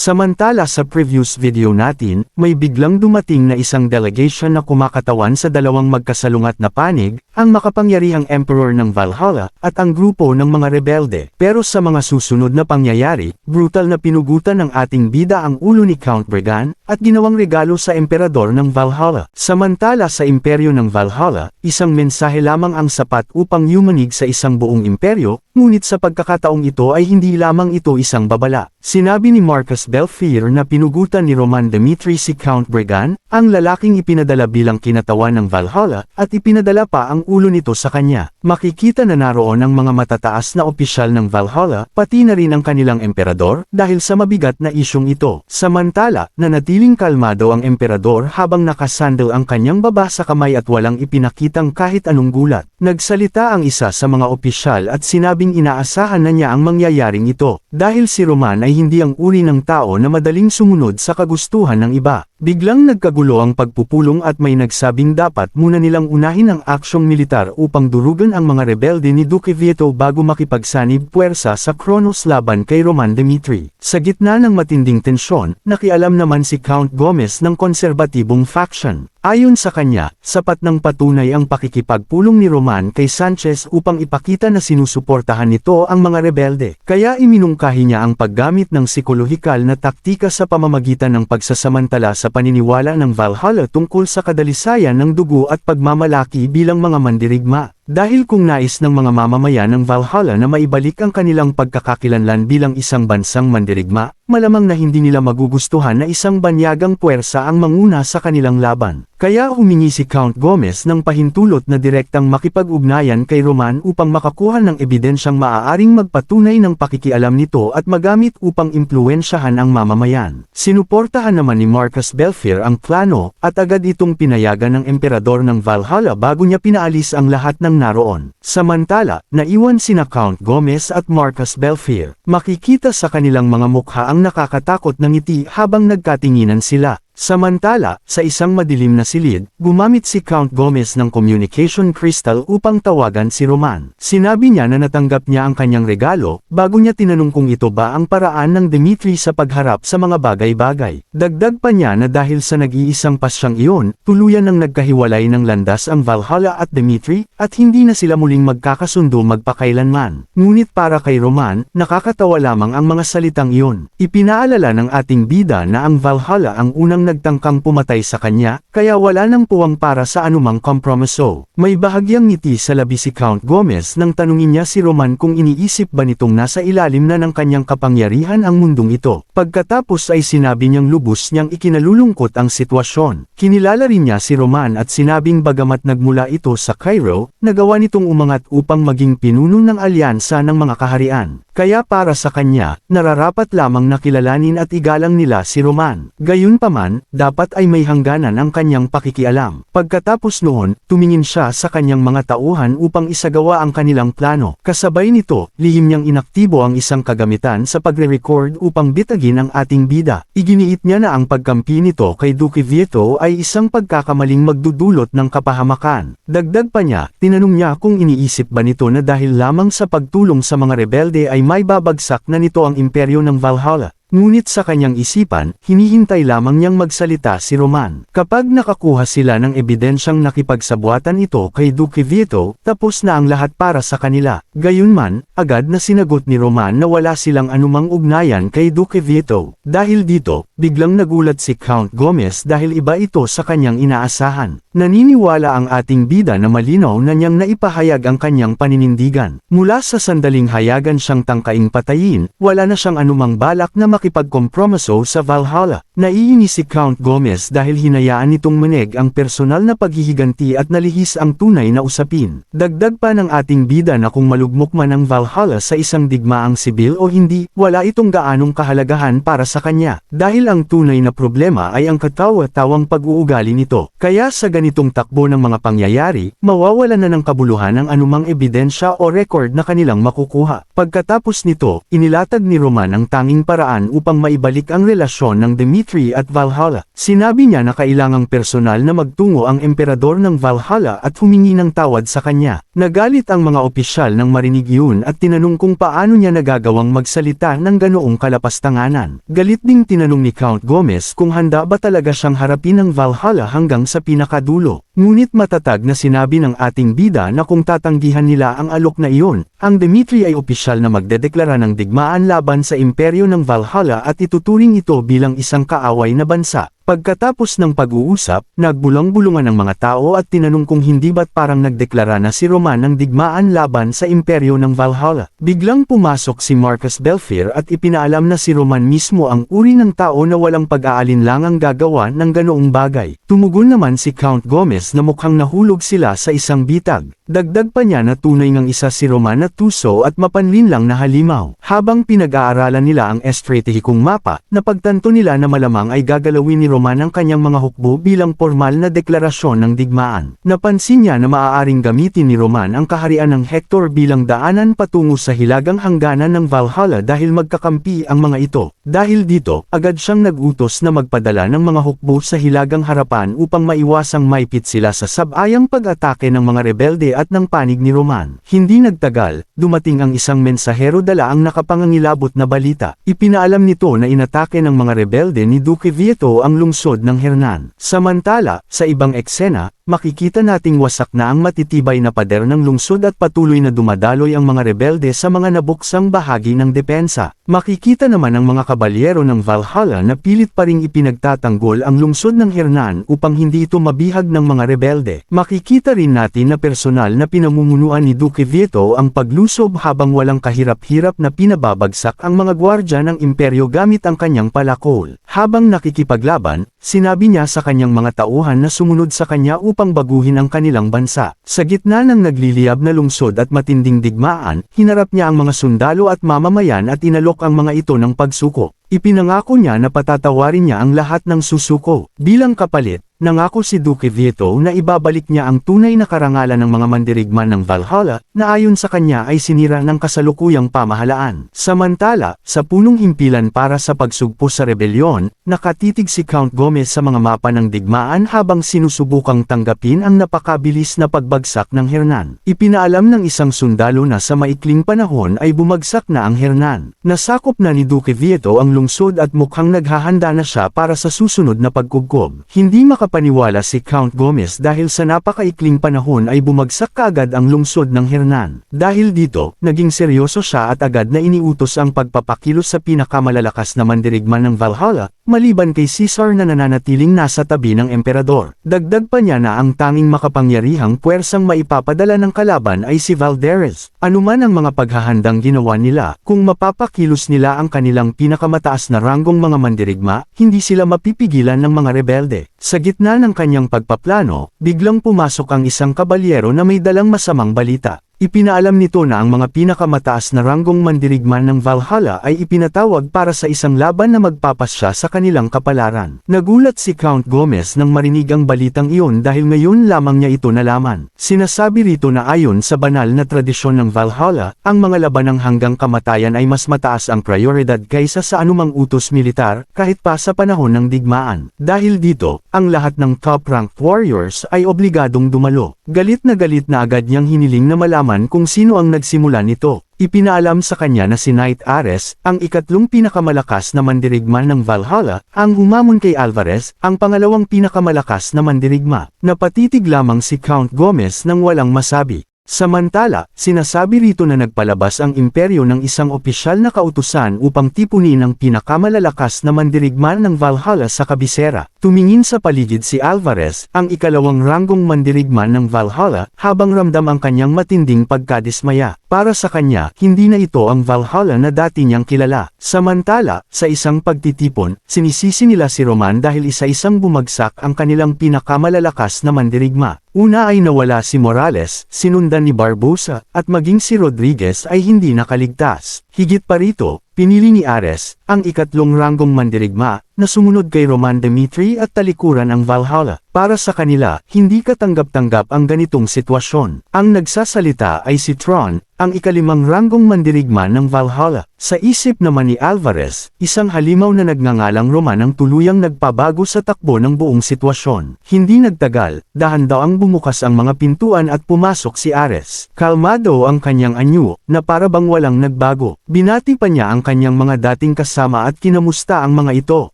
Samantala sa previous video natin, may biglang dumating na isang delegation na kumakatawan sa dalawang magkasalungat na panig, ang makapangyarihang Emperor ng Valhalla, at ang grupo ng mga rebelde. Pero sa mga susunod na pangyayari, brutal na pinugutan ng ating bida ang ulo ni Count Bregan, at ginawang regalo sa Emperador ng Valhalla. Samantala sa imperyo ng Valhalla, isang mensahe lamang ang sapat upang yumanig sa isang buong imperyo, ngunit sa pagkakataong ito ay hindi lamang ito isang babala. Sinabi ni Marcus Belfier na pinugutan ni Roman Dmitri si Count Bregan, ang lalaking ipinadala bilang kinatawan ng Valhalla, at ipinadala pa ang ulo nito sa kanya. Makikita na naroon ang mga matataas na opisyal ng Valhalla, pati na rin ang kanilang emperador, dahil sa mabigat na isyong ito. Samantala, nanatiling kalmado ang emperador habang nakasandal ang kanyang baba sa kamay at walang ipinakitang kahit anong gulat. Nagsalita ang isa sa mga opisyal at sinabing inaasahan na niya ang mangyayaring ito, dahil si Roman ay hindi ang uri ng tao na madaling sumunod sa kagustuhan ng iba. Biglang nagkagulo ang pagpupulong at may nagsabing dapat muna nilang unahin ang aksyong militar upang durugan ang mga rebelde ni Duque Vieto bago makipagsanib puwersa sa Kronos laban kay Roman Dmitri. Sa gitna ng matinding tensyon, nakialam naman si Count Gomez ng konserbatibong faction. Ayon sa kanya, sapat ng patunay ang pakikipagpulong ni Roman kay Sanchez upang ipakita na sinusuportahan nito ang mga rebelde. Kaya iminungkahi niya ang paggamit ng psikolohikal na taktika sa pamamagitan ng pagsasamantala sa paniniwala ng Valhalla tungkol sa kadalisayan ng dugo at pagmamalaki bilang mga mandirigma. Dahil kung nais ng mga mamamayan ng Valhalla na maibalik ang kanilang pagkakakilanlan bilang isang bansang mandirigma, malamang na hindi nila magugustuhan na isang banyagang puwersa ang manguna sa kanilang laban. Kaya humingi si Count Gomez ng pahintulot na direktang makipag-ugnayan kay Roman upang makakuha ng ebidensyang maaaring magpatunay ng pakikialam nito at magamit upang impluwensyahan ang mamamayan. Sinuportahan naman ni Marcus Belfier ang plano, at agad itong pinayagan ng emperador ng Valhalla bago niya pinaalis ang lahat ng naroon. Samantala, naiwan sina Count Gomez at Marcus Belfier. Makikita sa kanilang mga mukha ang nakakatakot na ngiti habang nagkatinginan sila. Samantala, sa isang madilim na silid, gumamit si Count Gomez ng communication crystal upang tawagan si Roman. Sinabi niya na natanggap niya ang kanyang regalo, bago niya tinanong kung ito ba ang paraan ng Dmitri sa pagharap sa mga bagay-bagay. Dagdag pa niya na dahil sa nag-iisang pasyang iyon, tuluyan ng nagkahiwalay ng landas ang Valhalla at Dmitri, at hindi na sila muling magkakasundo magpakailanman. Ngunit para kay Roman, nakakatawa lamang ang mga salitang iyon. Ipinaalala ng ating bida na ang Valhalla ang unang nagtangkang pumatay sa kanya, kaya wala nang puwang para sa anumang kompromiso. May bahagyang ngiti sa labi si Count Gomez nang tanungin niya si Roman kung iniisip ba nitong nasa ilalim na ng kanyang kapangyarihan ang mundong ito. Pagkatapos ay sinabi niyang lubos niyang ikinalulungkot ang sitwasyon. Kinilala rin niya si Roman at sinabing bagamat nagmula ito sa Cairo, nagawa nitong umangat upang maging pinuno ng alyansa ng mga kaharian. Kaya para sa kanya, nararapat lamang na kilalanin at igalang nila si Roman. Gayunpaman, dapat ay may hangganan ang kanyang pakikialam. Pagkatapos noon, tumingin siya sa kanyang mga tauhan upang isagawa ang kanilang plano. Kasabay nito, lihim niyang inaktibo ang isang kagamitan sa pagre-record upang bitagin ang ating bida. Iginiit niya na ang pagkampi nito kay Duque Vieto ay isang pagkakamaling magdudulot ng kapahamakan. Dagdag pa niya, tinanong niya kung iniisip ba nito na dahil lamang sa pagtulong sa mga rebelde ay may babagsak na nito ang imperyo ng Valhalla. Ngunit sa kanyang isipan, hinihintay lamang niyang magsalita si Roman. Kapag nakakuha sila ng ebidensyang nakipagsabuatan ito kay Duque Vieto, tapos na ang lahat para sa kanila. Gayunman, agad na sinagot ni Roman na wala silang anumang ugnayan kay Duque Vieto. Dahil dito, biglang nagulat si Count Gomez dahil iba ito sa kanyang inaasahan. Naniniwala ang ating bida na malinaw na niyang naipahayag ang kanyang paninindigan. Mula sa sandaling hayagan siyang tangkaing patayin, wala na siyang anumang balak na makipagkompromiso sa Valhalla. Naiinis si Count Gomez dahil hinayaan nitong manig ang personal na paghihiganti at nalihis ang tunay na usapin. Dagdag pa ng ating bida na kung malugmok man ang Valhalla sa isang digmaang sibil o hindi, wala itong gaanong kahalagahan para sa kanya. Dahil Dahil ang tunay na problema ay ang katawa-tawang pag-uugali nito. Kaya sa ganitong takbo ng mga pangyayari, mawawalan na ng kabuluhan ang anumang ebidensya o record na kanilang makukuha. Pagkatapos nito, inilatag ni Roman ang tanging paraan upang maibalik ang relasyon ng Dmitri at Valhalla. Sinabi niya na kailangang personal na magtungo ang emperador ng Valhalla at humingi ng tawad sa kanya. Nagalit ang mga opisyal nang marinig yun at tinanong kung paano niya nagagawang magsalita ng ganoong kalapastanganan. Galit ding tinanong ni Count Gomez kung handa ba talaga siyang harapin ang Valhalla hanggang sa pinakadulo. Ngunit matatag na sinabi ng ating bida na kung tatanggihan nila ang alok na iyon, ang Dmitri ay opisyal na magdedeklara ng digmaan laban sa imperyo ng Valhalla at ituturing ito bilang isang kaaway na bansa. Pagkatapos ng pag-uusap, nagbulang-bulungan ang mga tao at tinanong kung hindi ba't parang nagdeklara na si Roman ng digmaan laban sa imperyo ng Valhalla. Biglang pumasok si Marcus Belfier at ipinaalam na si Roman mismo ang uri ng tao na walang pag-aalinlangang gagawa ng ganoong bagay. Tumugon naman si Count Gomez na mukhang nahulog sila sa isang bitag. Dagdag pa niya na tunay ngang isa si Roman na tuso at mapanlinlang na halimaw. Habang pinag-aaralan nila ang estratehikong mapa, napagtanto nila na malamang ay gagalawin ni Roman ang kanyang mga hukbo bilang formal na deklarasyon ng digmaan. Napansin niya na maaaring gamitin ni Roman ang kaharian ng Hector bilang daanan patungo sa hilagang hangganan ng Valhalla dahil magkakampi ang mga ito. Dahil dito, agad siyang nag-utos na magpadala ng mga hukbo sa hilagang harapan upang maiwasang maipit sila sa sabayang pag-atake ng mga rebelde at ng panig ni Roman. Hindi nagtagal, dumating ang isang mensahero dala ang nakapangangilabot na balita. Ipinaalam nito na inatake ng mga rebelde ni Duque Vieto ang lungsod ng Hernan. Samantala, sa ibang eksena, makikita nating wasak na ang matitibay na pader ng lungsod at patuloy na dumadaloy ang mga rebelde sa mga nabuksang bahagi ng depensa. Makikita naman ang mga kabalyero ng Valhalla na pilit pa ring ipinagtatanggol ang lungsod ng Hernan upang hindi ito mabihag ng mga rebelde. Makikita rin natin na personal na pinamumunuan ni Duque Vieto ang paglusob habang walang kahirap-hirap na pinababagsak ang mga gwardya ng imperyo gamit ang kanyang palakol. Habang nakikipaglaban, sinabi niya sa kanyang mga tauhan na sumunod sa kanya upang baguhin ang kanilang bansa. Sa gitna ng nagliliyab na lungsod at matinding digmaan, hinarap niya ang mga sundalo at mamamayan at inalok ang mga ito ng pagsuko. Ipinangako niya na patatawarin niya ang lahat ng susuko. Bilang kapalit, nangako si Duque Vieto na ibabalik niya ang tunay na karangalan ng mga mandirigma ng Valhalla na ayon sa kanya ay sinira ng kasalukuyang pamahalaan. Samantala, sa punong himpilan para sa pagsugpo sa rebelyon, nakatitig si Count Gomez sa mga mapa ng digmaan habang sinusubukang tanggapin ang napakabilis na pagbagsak ng Hernan. Ipinaalam ng isang sundalo na sa maikling panahon ay bumagsak na ang Hernan. Nasakop na ni Duque Vieto ang lungsod at mukhang naghahanda na siya para sa susunod na pagkubkob. Hindi makapaniwala si Count Gomez dahil sa napakaikling panahon ay bumagsak kaagad ang lungsod ng Hernan. Dahil dito, naging seryoso siya at agad na iniutos ang pagpapakilos sa pinakamalalakas na mandirigma ng Valhalla, maliban kay Caesar na nananatiling nasa tabi ng emperador. Dagdag pa niya na ang tanging makapangyarihang puwersang maipapadala ng kalaban ay si Valderez. Anuman ang mga paghahandang ginawa nila, kung mapapakilos nila ang kanilang pinakamataas na ranggong mga mandirigma, hindi sila mapipigilan ng mga rebelde. Sa gitna ng kanyang pagpaplano, biglang pumasok ang isang kabalyero na may dalang masamang balita. Ipinaalam nito na ang mga pinakamataas na ranggong mandirigma ng Valhalla ay ipinatawag para sa isang laban na magpapasya sa kanilang kapalaran. Nagulat si Count Gomez nang marinig ang balitang iyon dahil ngayon lamang niya ito nalaman. Sinasabi rito na ayon sa banal na tradisyon ng Valhalla, ang mga labanang hanggang kamatayan ay mas mataas ang prioridad kaysa sa anumang utos militar, kahit pa sa panahon ng digmaan. Dahil dito, ang lahat ng top-ranked warriors ay obligadong dumalo. Galit na agad niyang hiniling na malaman kung sino ang nagsimula nito. Ipinaalam sa kanya na si Knight Ares, ang ikatlong pinakamalakas na mandirigma ng Valhalla, ang humamon kay Alvarez, ang pangalawang pinakamalakas na mandirigma. Napatitig lamang si Count Gomez nang walang masabi. Samantala, sinasabi rito na nagpalabas ang imperyo ng isang opisyal na kautusan upang tipunin ang pinakamalalakas na mandirigma ng Valhalla sa kabisera. Tumingin sa paligid si Alvarez, ang ikalawang ranggong mandirigma ng Valhalla, habang ramdam ang kanyang matinding pagkadismaya. Para sa kanya, hindi na ito ang Valhalla na dati niyang kilala. Samantala, sa isang pagtitipon, sinisisi nila si Roman dahil isa-isang bumagsak ang kanilang pinakamalalakas na mandirigma. Una ay nawala si Morales, sinundan ni Barbosa, at maging si Rodriguez ay hindi nakaligtas. Higit pa rito, pinili ni Ares, ang ikatlong ranggong mandirigma, na sumunod kay Roman Dimitri at talikuran ang Valhalla. Para sa kanila, hindi katanggap-tanggap ang ganitong sitwasyon. Ang nagsasalita ay si Tron, ang ikalimang ranggong mandirigma ng Valhalla. Sa isip naman ni Alvarez, isang halimaw na nagngangalang Roman ang tuluyang nagpabago sa takbo ng buong sitwasyon. Hindi nagtagal, dahan-daang bumukas ang mga pintuan at pumasok si Ares. Kalmado ang kanyang anyo, na para bang walang nagbago. Binati pa niya ang kanyang mga dating kasama at kinamusta ang mga ito.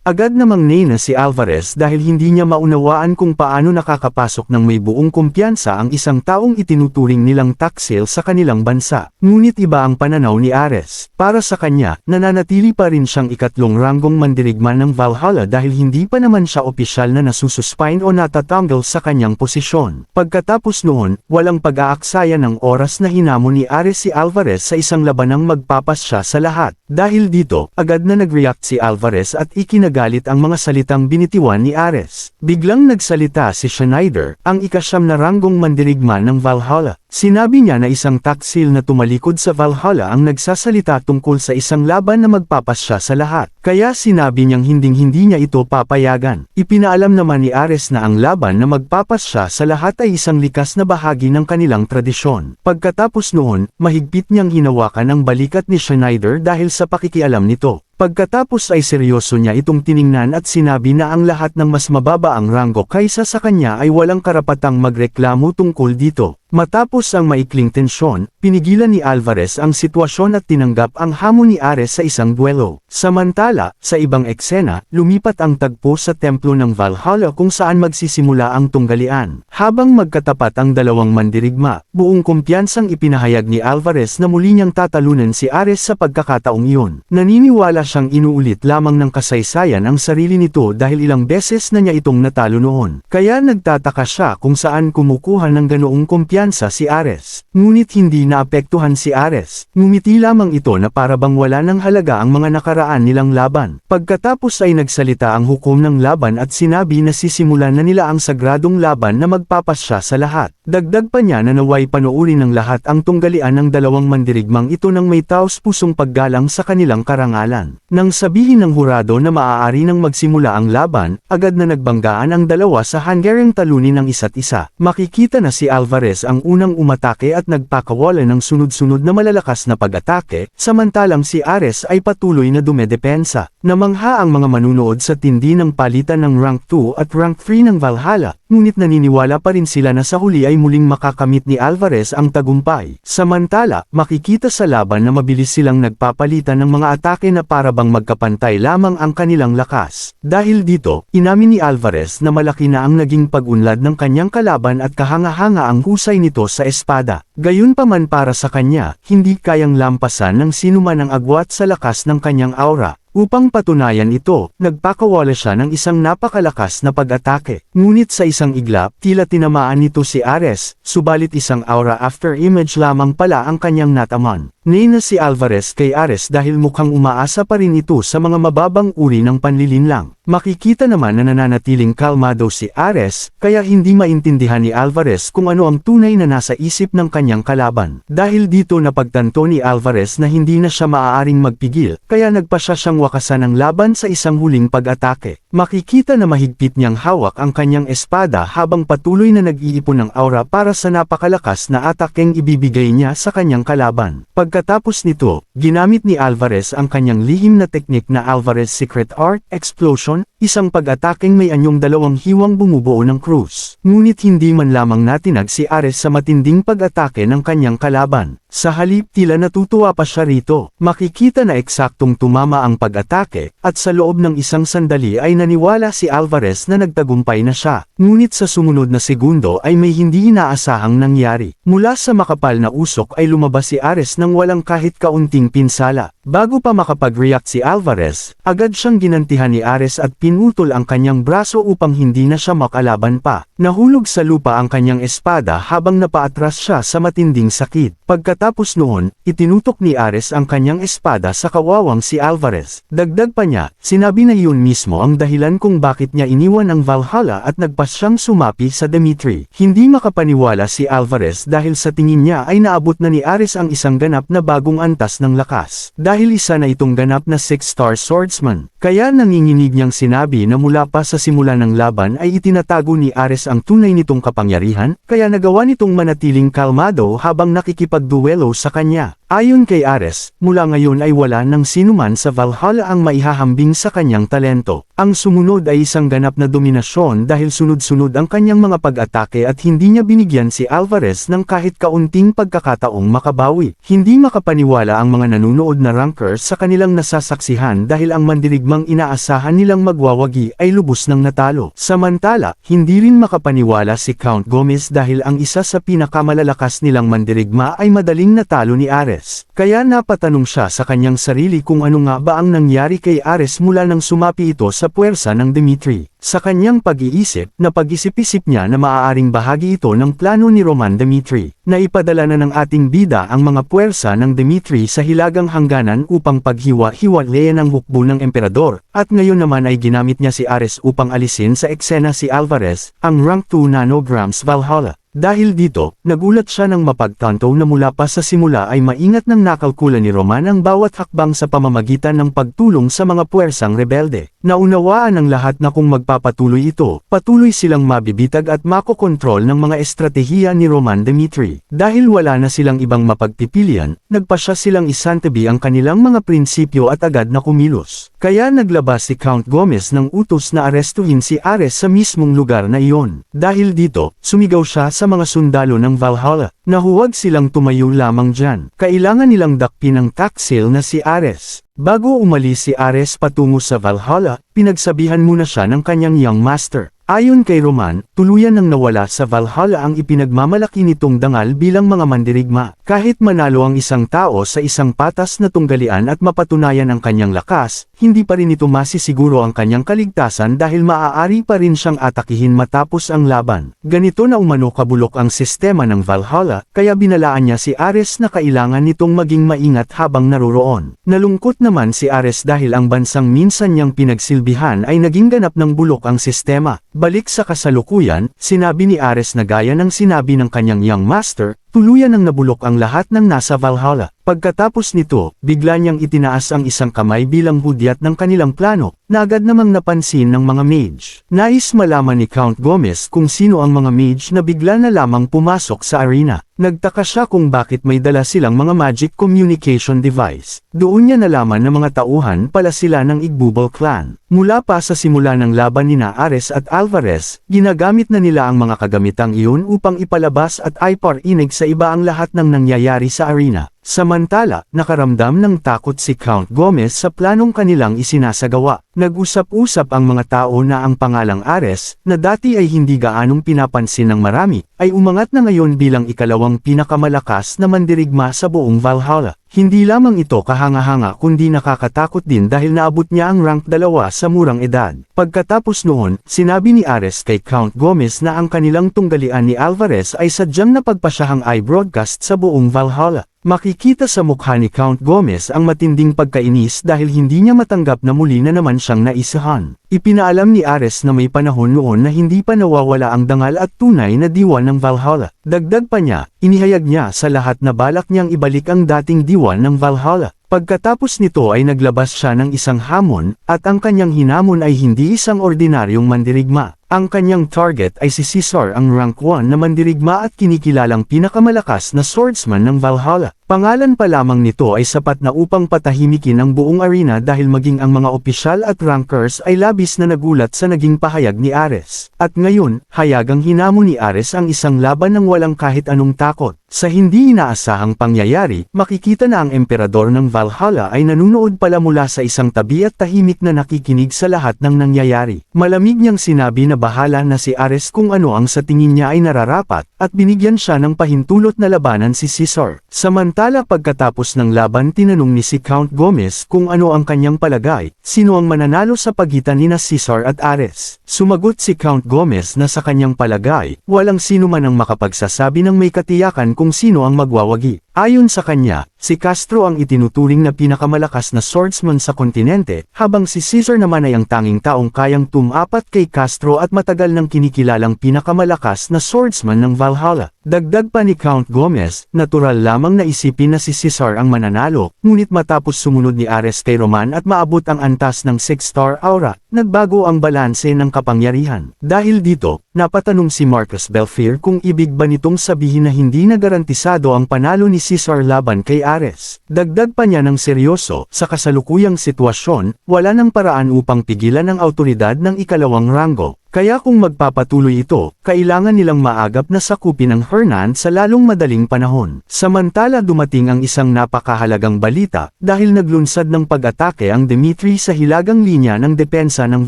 Agad namang nena si Alvarez dahil hindi niya maunawaan kung paano nakakapasok ng may buong kumpiyansa ang isang taong itinuturing nilang taksil sa kanilang bansa. Ngunit iba ang pananaw ni Ares. Para sa kanya, nananatili pa rin siyang ikatlong ranggong mandirigma ng Valhalla dahil hindi pa naman siya opisyal na nasususpine o natatanggal sa kanyang posisyon. Pagkatapos noon, walang pag-aaksaya ng oras na hinamon ni Ares si Alvarez sa isang labanang magpapasya sa lahat. Dahil dito, agad na nag-react si Alvarez at ikinagalit ang mga salitang binitiwan ni Ares. Biglang nagsalita si Schneider, ang ikasyam na ranggong mandirigma ng Valhalla. Sinabi niya na isang taksil na tumalikod sa Valhalla ang nagsasalita tungkol sa isang laban na magpapasya sa lahat. Kaya sinabi niyang hinding-hindi niya ito papayagan. Ipinaalam naman ni Ares na ang laban na magpapasya sa lahat ay isang likas na bahagi ng kanilang tradisyon. Pagkatapos noon, mahigpit niyang hinawakan ang balikat ni Schneider dahil sa pakikialam nito. Pagkatapos ay seryoso niya itong tiningnan at sinabi na ang lahat ng mas mababa ang ranggo kaysa sa kanya ay walang karapatang magreklamo tungkol dito. Matapos ang maikling tensyon, pinigilan ni Alvarez ang sitwasyon at tinanggap ang hamon ni Ares sa isang duelo. Samantala, sa ibang eksena, lumipat ang tagpo sa templo ng Valhalla kung saan magsisimula ang tunggalian. Habang magkatapat ang dalawang mandirigma, buong kumpiyansang ipinahayag ni Alvarez na muli niyang tatalunan si Ares sa pagkakataong iyon. Naniniwala siyang inuulit lamang ng kasaysayan ang sarili nito dahil ilang beses na niya itong natalo noon. Kaya nagtataka siya kung saan kumukuha ng ganoong kumpiyansa si Ares. Ngunit hindi naapektuhan si Ares. Ngumiti lamang ito na para bang wala ng halaga ang mga nakaraan nilang laban. Pagkatapos ay nagsalita ang hukom ng laban at sinabi na sisimulan na nila ang sagradong laban na magpapasya sa lahat. Dagdag pa niya na naway panoorin ng lahat ang tunggalian ng dalawang mandirigmang ito ng may taos-pusong paggalang sa kanilang karangalan. Nang sabihin ng hurado na maaari nang magsimula ang laban, agad na nagbanggaan ang dalawa sa hanggarang talunin ng isa't isa. Makikita na si Alvarez ang unang umatake at nagpakawala ng sunod-sunod na malalakas na pag-atake, samantalang si Ares ay patuloy na dumedepensa. Namangha ang mga manunood sa tindi ng palitan ng rank 2 at rank 3 ng Valhalla, ngunit naniniwala pa rin sila na sa huli ay muling makakamit ni Alvarez ang tagumpay. Samantala, makikita sa laban na mabilis silang nagpapalitan ng mga atake na para bang magkapantay lamang ang kanilang lakas. Dahil dito, inamin ni Alvarez na malaki na ang naging pag-unlad ng kanyang kalaban at kahanga-hanga ang husay nito sa espada. Gayunpaman para sa kanya, hindi kayang lampasan ng sinuman ang agwat sa lakas ng kanyang aura. Upang patunayan ito, nagpakawala siya ng isang napakalakas na pag-atake. Ngunit sa isang iglap, tila tinamaan nito si Ares, subalit isang aura after image lamang pala ang kanyang nataman. Nena si Alvarez kay Ares dahil mukhang umaasa pa rin ito sa mga mababang uri ng panlilinlang. Makikita naman na nananatiling kalmado si Ares, kaya hindi maintindihan ni Alvarez kung ano ang tunay na nasa isip ng kanyang kalaban. Dahil dito napagtanto ni Alvarez na hindi na siya maaaring magpigil, kaya nagpasya siyang wakasan ang laban sa isang huling pag-atake. Makikita na mahigpit niyang hawak ang kanyang espada habang patuloy na nag-iipon ng aura para sa napakalakas na atakeng ibibigay niya sa kanyang kalaban. Pagkatapos nito, ginamit ni Alvarez ang kanyang lihim na teknik na Alvarez Secret Art Explosion, isang pag-atakeng may anyong dalawang hiwang bumubuo ng krus. Ngunit hindi man lamang natinag si Ares sa matinding pag-atake ng kanyang kalaban. Sa halip tila natutuwa pa siya rito. Makikita na eksaktong tumama ang pag-atake, at sa loob ng isang sandali ay naniwala si Alvarez na nagtagumpay na siya. Ngunit sa sumunod na segundo ay may hindi inaasahang nangyari. Mula sa makapal na usok ay lumabas si Ares nang walang kahit kaunting pinsala. Bago pa makapag-react si Alvarez, agad siyang ginantihan ni Ares at pinutol ang kanyang braso upang hindi na siya makalaban pa. Nahulog sa lupa ang kanyang espada habang napaatras siya sa matinding sakit. Pagkatapos Pagkatapos noon, itinutok ni Ares ang kanyang espada sa kawawang si Alvarez. Dagdag pa niya, sinabi na iyon mismo ang dahilan kung bakit niya iniwan ang Valhalla at nagpas siyang sumapi sa Dimitri. Hindi makapaniwala si Alvarez dahil sa tingin niya ay naabot na ni Ares ang isang ganap na bagong antas ng lakas. Dahil isa na itong ganap na 6-star swordsman. Kaya nanginginig niyang sinabi na mula pa sa simula ng laban ay itinatago ni Ares ang tunay nitong kapangyarihan, kaya nagawa nitong manatiling kalmado habang nakikipagduelo sa kanya. Ayon kay Ares, mula ngayon ay wala ng sinuman sa Valhalla ang maihahambing sa kanyang talento. Ang sumunod ay isang ganap na dominasyon dahil sunod-sunod ang kanyang mga pag-atake at hindi niya binigyan si Alvarez ng kahit kaunting pagkakataong makabawi. Hindi makapaniwala ang mga nanunood na rankers sa kanilang nasasaksihan dahil ang mandirigmang inaasahan nilang magwawagi ay lubos ng natalo. Samantala, hindi rin makapaniwala si Count Gomez dahil ang isa sa pinakamalalakas nilang mandirigma ay madaling natalo ni Ares. Kaya napatanong siya sa kanyang sarili kung ano nga ba ang nangyari kay Ares mula nang sumapi ito sa puwersa ng Dimitri. Sa kanyang pag-iisip, napag-isip-isip niya na maaaring bahagi ito ng plano ni Roman Dimitri. Naipadala na ng ating bida ang mga puwersa ng Dimitri sa hilagang hangganan upang paghiwa-hiwalayan ang hukbo ng emperador, at ngayon naman ay ginamit niya si Ares upang alisin sa eksena si Alvarez, ang rank 2 nanograms Valhalla. Dahil dito, nagulat siya nang mapagtanto na mula pa sa simula ay maingat nang nakalkula ni Roman ang bawat hakbang sa pamamagitan ng pagtulong sa mga puwersang rebelde. Naunawaan ng lahat na kung magpapatuloy ito, patuloy silang mabibitag at makokontrol ng mga estratehiya ni Roman Dimitri. Dahil wala na silang ibang mapagpipilian, nagpasya silang isantabi ang kanilang mga prinsipyo at agad na kumilos. Kaya naglabas si Count Gomez ng utos na arestuhin si Ares sa mismong lugar na iyon. Dahil dito, sumigaw siya sa mga sundalo ng Valhalla, na huwag silang tumayo lamang dyan. Kailangan nilang dakpin ang taksil na si Ares. Bago umalis si Ares patungo sa Valhalla, pinagsabihan muna siya ng kanyang young master. Ayon kay Roman, tuluyan nang nawala sa Valhalla ang ipinagmamalaki nitong dangal bilang mga mandirigma. Kahit manalo ang isang tao sa isang patas na tunggalian at mapatunayan ang kanyang lakas, hindi pa rin ito masisiguro ang kanyang kaligtasan dahil maaari pa rin siyang atakihin matapos ang laban. Ganito na umano kabulok ang sistema ng Valhalla, kaya binalaan niya si Ares na kailangan nitong maging maingat habang naroroon. Nalungkot naman si Ares dahil ang bansang minsan niyang pinagsilbihan ay naging ganap ng bulok ang sistema. Balik sa kasalukuyan, sinabi ni Ares na gaya ng sinabi ng kanyang young master, tuluyan ang nabulok ang lahat ng nasa Valhalla. Pagkatapos nito, bigla niyang itinaas ang isang kamay bilang hudyat ng kanilang plano, na agad namang napansin ng mga mage. Nais malaman ni Count Gomez kung sino ang mga mage na bigla na lamang pumasok sa arena. Nagtaka siya kung bakit may dala silang mga magic communication device. Doon niya nalaman na mga tauhan pala sila ng Igbubal clan. Mula pa sa simula ng laban ni Ares at Alvarez, ginagamit na nila ang mga kagamitang iyon upang ipalabas at iparinig sa iba ang lahat ng nangyayari sa arena. Samantala, nakaramdam ng takot si Count Gomez sa planong kanilang isinasagawa. Nag-usap-usap ang mga tao na ang pangalang Ares, na dati ay hindi gaanong pinapansin ng marami, ay umangat na ngayon bilang ikalawang pinakamalakas na mandirigma sa buong Valhalla. Hindi lamang ito kahanga-hanga kundi nakakatakot din dahil naabot niya ang rank 2 sa murang edad. Pagkatapos noon, sinabi ni Ares kay Count Gomez na ang kanilang tunggalian ni Alvarez ay sadyang napagpasyahang i-broadcast sa buong Valhalla. Makikita sa mukha ni Count Gomez ang matinding pagkainis dahil hindi niya matanggap na muli na naman siyang naisahan. Ipinaalam ni Ares na may panahon noon na hindi pa nawawala ang dangal at tunay na diwa ng Valhalla. Dagdag pa niya, inihayag niya sa lahat na balak niyang ibalik ang dating diwa ng Valhalla. Pagkatapos nito ay naglabas siya ng isang hamon, at ang kanyang hinamon ay hindi isang ordinaryong mandirigma. Ang kanyang target ay si Caesar, ang rank 1 na mandirigma at kinikilalang pinakamalakas na swordsman ng Valhalla. Pangalan pa lamang nito ay sapat na upang patahimikin ang buong arena dahil maging ang mga opisyal at rankers ay labis na nagulat sa naging pahayag ni Ares. At ngayon, hayagang hinamon ni Ares ang isang laban ng walang kahit anong takot. Sa hindi inaasahang pangyayari, makikita na ang emperador ng Valhalla ay nanunood pala mula sa isang tabi at tahimik na nakikinig sa lahat ng nangyayari. Malamig niyang sinabi na bahala na si Ares kung ano ang sa tingin niya ay nararapat, at binigyan siya ng pahintulot na labanan si Caesar. Samantala pagkatapos ng laban tinanong ni si Count Gomez kung ano ang kanyang palagay, sino ang mananalo sa pagitan ni Caesar at Ares. Sumagot si Count Gomez na sa kanyang palagay, walang sino man ang makapagsasabi ng may katiyakan kung sino ang magwawagi. Ayon sa kanya, si Castro ang itinuturing na pinakamalakas na swordsman sa kontinente, habang si Caesar naman ay ang tanging taong kayang tumapat kay Castro at matagal nang kinikilalang pinakamalakas na swordsman ng Valhalla. Dagdag pa ni Count Gomez, natural lamang na isipin na si Caesar ang mananalo, ngunit matapos sumunod ni Ares kay Roman at maabot ang antas ng 6-star aura, nagbago ang balanse ng kapangyarihan. Dahil dito, napatanong si Marcus Belfier kung ibig ba nitong sabihin na hindi na garantisado ang panalo ni Caesar laban kay Ares. Dagdag pa niya ng seryoso, sa kasalukuyang sitwasyon, wala nang paraan upang pigilan ang awtoridad ng ikalawang ranggo. Kaya kung magpapatuloy ito, kailangan nilang maagap na sakupin ang Hernan sa lalong madaling panahon. Samantala dumating ang isang napakahalagang balita, dahil naglunsad ng pag-atake ang Dmitri sa hilagang linya ng depensa ng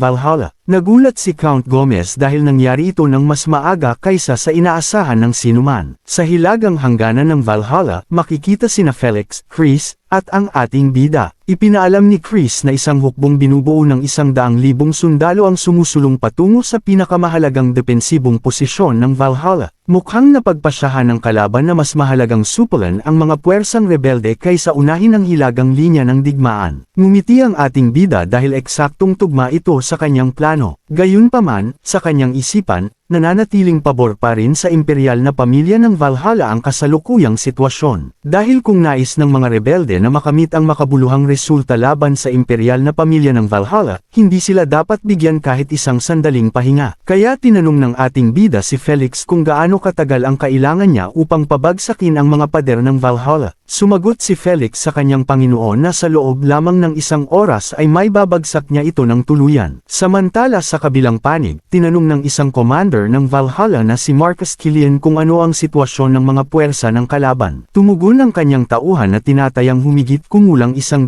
Valhalla. Nagulat si Count Gomez dahil nangyari ito ng mas maaga kaysa sa inaasahan ng sinuman. Sa hilagang hangganan ng Valhalla, makikita sina Felix, Chris, at ang ating bida. Ipinaalam ni Chris na isang hukbong binubuo ng 100,000 sundalo ang sumusulong patungo sa pinakamahalagang depensibong posisyon ng Valhalla. Mukhang napagpasyahan ng kalaban na mas mahalagang supulan ang mga puwersang rebelde kaysa unahin ang hilagang linya ng digmaan. Ngumiti ang ating bida dahil eksaktong tugma ito sa kanyang plano. Gayunpaman, sa kanyang isipan, nananatiling pabor pa rin sa imperial na pamilya ng Valhalla ang kasalukuyang sitwasyon. Dahil kung nais ng mga rebelde na makamit ang makabuluhang resulta laban sa imperial na pamilya ng Valhalla, hindi sila dapat bigyan kahit isang sandaling pahinga. Kaya tinanong ng ating bida si Felix kung gaano katagal ang kailangan niya upang pabagsakin ang mga pader ng Valhalla. Sumagot si Felix sa kanyang Panginoon na sa loob lamang ng 1 oras ay may babagsak niya ito ng tuluyan. Samantala sa kabilang panig, tinanong ng isang commander ng Valhalla na si Marcus Killian kung ano ang sitwasyon ng mga puwersa ng kalaban. Tumugon ang kanyang tauhan na tinatayang humigit kumulang 100,000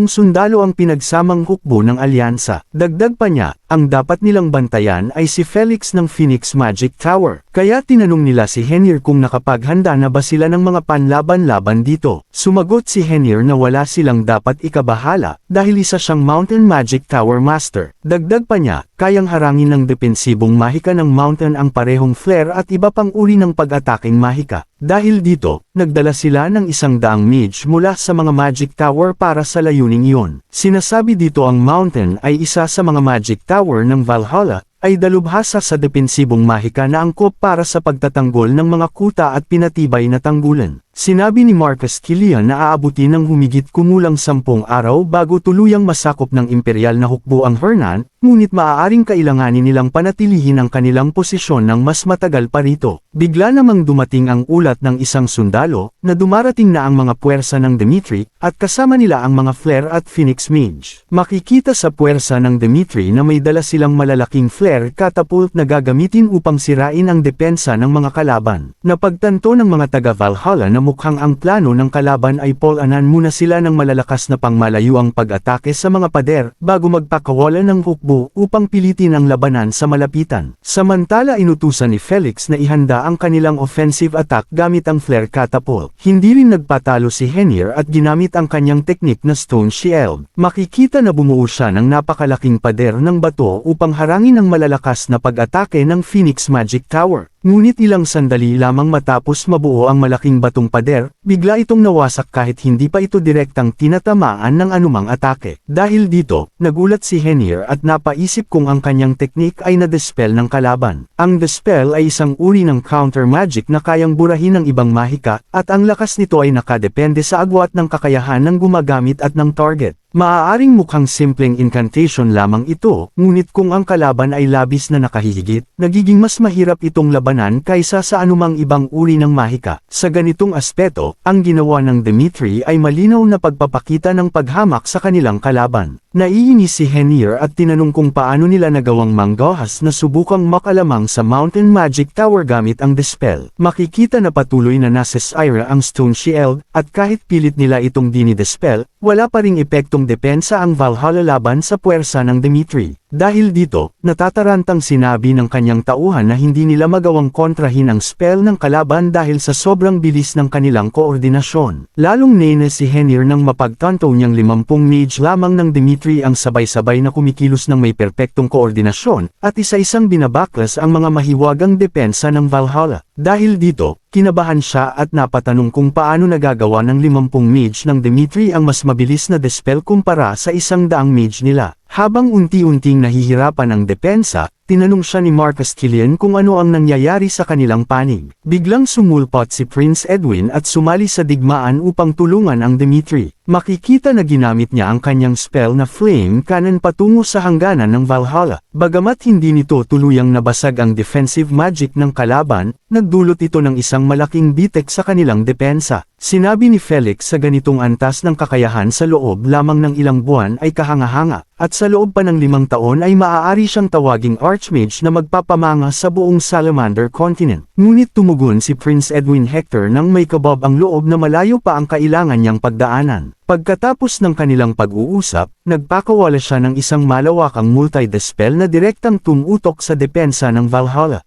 sundalo ang pinagsamang hukbo ng alyansa. Dagdag pa niya, ang dapat nilang bantayan ay si Felix ng Phoenix Magic Tower. Kaya tinanong nila si Henir kung nakapaghanda na ba sila ng mga panlaban-laban dito. Sumagot si Henir na wala silang dapat ikabahala, dahil isa siyang Mountain Magic Tower Master. Dagdag pa niya, kayang harangin ng depensibong mahika ng Mountain ang parehong flare at iba pang uri ng pag-ataking mahika. Dahil dito, nagdala sila ng 100 mage mula sa mga Magic Tower para sa layuning iyon. Sinasabi dito ang Mountain ay isa sa mga Magic Tower ng Valhalla, ay dalubhasa sa depensibong mahika na angkop para sa pagtatanggol ng mga kuta at pinatibay na tanggulan. Sinabi ni Marcus Killian na aabutin ng humigit kumulang 10 araw bago tuluyang masakop ng imperial na hukbo ang Hernan, ngunit maaaring kailanganin nilang panatilihin ang kanilang posisyon ng mas matagal pa rito. Bigla namang dumating ang ulat ng isang sundalo, na dumarating na ang mga puwersa ng Dmitri, at kasama nila ang mga flare at Phoenix Mage. Makikita sa puwersa ng Dmitri na may dala silang malalaking flare catapult na gagamitin upang sirain ang depensa ng mga kalaban. Napagtanto ng mga taga-Valhalla na mukhang ang plano ng kalaban ay polanan muna sila ng malalakas na pangmalayuang pag-atake sa mga pader bago magpakawalan ng hukbo upang pilitin ang labanan sa malapitan. Samantala inutusan ni Felix na ihanda ang kanilang offensive attack gamit ang flare catapult. Hindi rin nagpatalo si Henir at ginamit ang kanyang teknik na Stone Shield. Makikita na bumuo siya ng napakalaking pader ng bato upang harangin ang malalakas na pag-atake ng Phoenix Magic Tower. Ngunit ilang sandali lamang matapos mabuo ang malaking batong pader, bigla itong nawasak kahit hindi pa ito direktang tinatamaan ng anumang atake. Dahil dito, nagulat si Henir at napaisip kung ang kanyang teknik ay na-dispel ng kalaban. Ang dispel ay isang uri ng counter magic na kayang burahin ng ibang mahika, at ang lakas nito ay nakadepende sa agwat ng kakayahan ng gumagamit at ng target. Maaaring mukhang simpleng incantation lamang ito, ngunit kung ang kalaban ay labis na nakahihigit, nagiging mas mahirap itong labanan kaysa sa anumang ibang uri ng mahika. Sa ganitong aspeto, ang ginawa ng Dmitri ay malinaw na pagpapakita ng paghamak sa kanilang kalaban. Naiinis si Henir at tinanong kung paano nila nagawang manggahas na subukang makalamang sa Mountain Magic Tower gamit ang dispel. Makikita na patuloy na nasa Syra ang Stone Shield, at kahit pilit nila itong dinidispel, wala pa ring epektong depensa ang Valhalla laban sa puwersa ng Dmitri. Dahil dito, natatarantang sinabi ng kanyang tauhan na hindi nila magawang kontrahin ang spell ng kalaban dahil sa sobrang bilis ng kanilang koordinasyon. Lalong nene si Henir nang mapagtanto niyang 50 mage lamang ng Dmitri ang sabay-sabay na kumikilos ng may perpektong koordinasyon, at isa-isang binabaklas ang mga mahiwagang depensa ng Valhalla. Dahil dito, kinabahan siya at napatanong kung paano nagagawa ng 50 mage ng Dimitri ang mas mabilis na dispel kumpara sa 100 mage nila. Habang unti-unting nahihirapan ang depensa, tinanong siya ni Marcus Killian kung ano ang nangyayari sa kanilang panig. Biglang sumulpot si Prince Edwin at sumali sa digmaan upang tulungan ang Dimitri. Makikita na ginamit niya ang kanyang spell na Flame Cannon patungo sa hangganan ng Valhalla. Bagamat hindi nito tuluyang nabasag ang defensive magic ng kalaban, nagdulot ito ng isang malaking bitek sa kanilang depensa. Sinabi ni Felix sa ganitong antas ng kakayahan sa loob lamang ng ilang buwan ay kahanga-hanga, at sa loob pa ng 5 taon ay maaari siyang tawaging Archmage na magpapamanga sa buong Salamander Continent. Ngunit tumugon si Prince Edwin Hector nang may kabab ang loob na malayo pa ang kailangan niyang pagdaanan. Pagkatapos ng kanilang pag-uusap, nagpakawala siya ng isang malawakang multi-dispel na direktang tumutok sa depensa ng Valhalla.